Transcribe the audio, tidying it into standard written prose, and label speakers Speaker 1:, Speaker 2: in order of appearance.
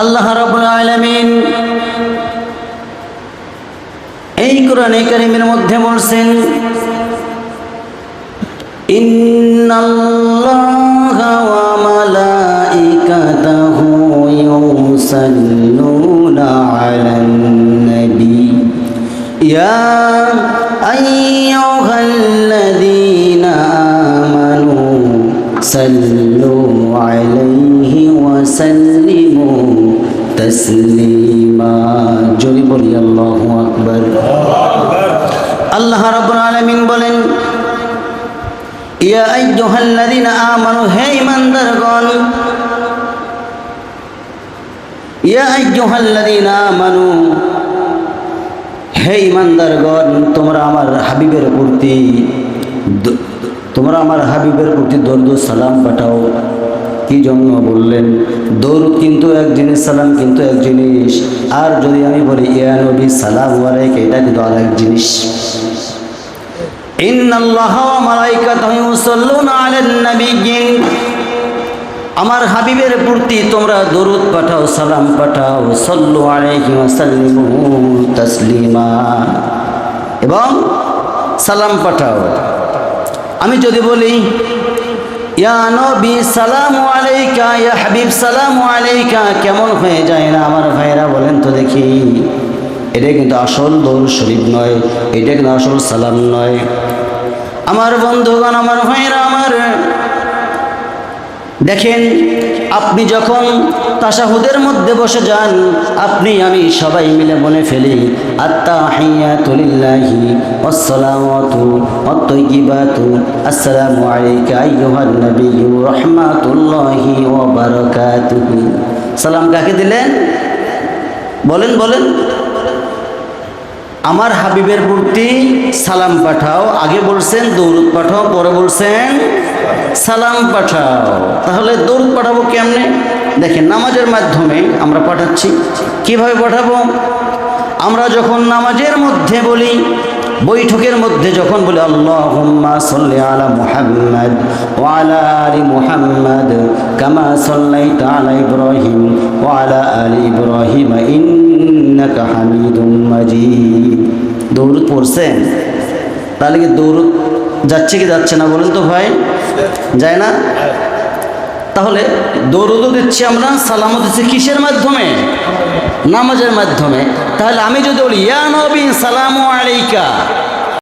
Speaker 1: আল্লাহ রাব্বুল আলামিন এই কোরআনে কারীমের মধ্যে বলছেন, ইন্নাল্লাহা ওয়া মালাইকাতাহু ইউসাল্লুনা আলান নবী ইয়া আইয়ুহাল্লাযীনা আমানু সাল্লু আলাইহি ওয়া সাল্লিমু তাসলিমা। জোরে বলি আল্লাহু আকবার। আল্লাহ রাব্বুল আলামিন বলেন, ইয়া আইয়ুহাল্লাযীনা আমানু, হে ঈমানদারগণ, ইয়া আইয়ুহাল্লাযীনা আমানু, হে ঈমানদারগণ, তোমরা আমার হাবিবের প্রতি দরুদ সালাম পাঠাও। কি জন্য বললেন? দরুদ কিন্তু এক জিনিস, সালাম কিন্তু এক জিনিস। আর যদি আমি বলি ইয়া নবী সালামু আলাইকা, এটা কিন্তু আরেক জিনিস। ইন্নাল্লাহা ওয়া মালাইকাতাহু ইউসাল্লুনা আলান নবিয়্যিন, আমার হাবিবের প্রতি তোমরা দরুদ পাঠাও, সালাম পাঠাও। সাল্লু আলাইহি ওয়া সাল্লিমু তাসলিমা, এবং সালাম পাঠাও। আমি যদি বলি ইয়া নবী সালামু আলাইকা, ইয়া হাবিব সালামু আলাইকা, কেমন হয়ে যায় না আমার ভাইরা? বলেন তো দেখি। এটা কিন্তু আসল দরুদ শরীফ নয়, এটা কিন্তু আসল সালাম নয়। আমার বন্ধুগণ, আমার ভাইরা আমার, দেখেন, আপনি যখন তাশাহুদের মধ্যে বসে যান, আপনি আমি সবাই মিলে বলে ফেলি আত্তাহিয়াতু লিল্লাহি ওয়াসসালাওয়াতু ওয়াত-তাইয়্যিবাতু আসসালামু আলাইকা আইয়ুহান নাবিয়্যু রাহমাতুল্লাহি ওয়া বারাকাতুহু। সালাম কাকে দিলেন? বলেন বলেন। আমার হাবিবের প্রতি সালাম পাঠাও। আগে বলছেন দরুদ পাঠাও, পরে বলছেন সালাম পাঠাও। তাহলে দরুদ পাঠাবো কেমনে? দেখেন, নামাজের মাধ্যমে আমরা পাঠাচ্ছি। কিভাবে পাঠাবো? আমরা যখন নামাজের মধ্যে বলি, বৈঠকের মধ্যে যখন বলি আল্লাহুম্মা সাল্লি আলা মুহাম্মাদ ওয়া আলা আলি মুহাম্মাদ কামা সাল্লাইতা আলা ইব্রাহিম ওয়া আলা আলি ইব্রাহিম ইন্নাকা হামিদুম মাজিদ। দরুদ পড়ছেন? তাহলে কি দরুদ যাচ্ছে কি যাচ্ছে না? বলেন তো ভাই, যায় না? তাহলে দরুদও দিচ্ছি আমরা, সালামও দিচ্ছি। কিসের মাধ্যমে? নামাজের মাধ্যমে। তাহলে আমি যদি বলি ইয়া নবী সালামু আলাইকা,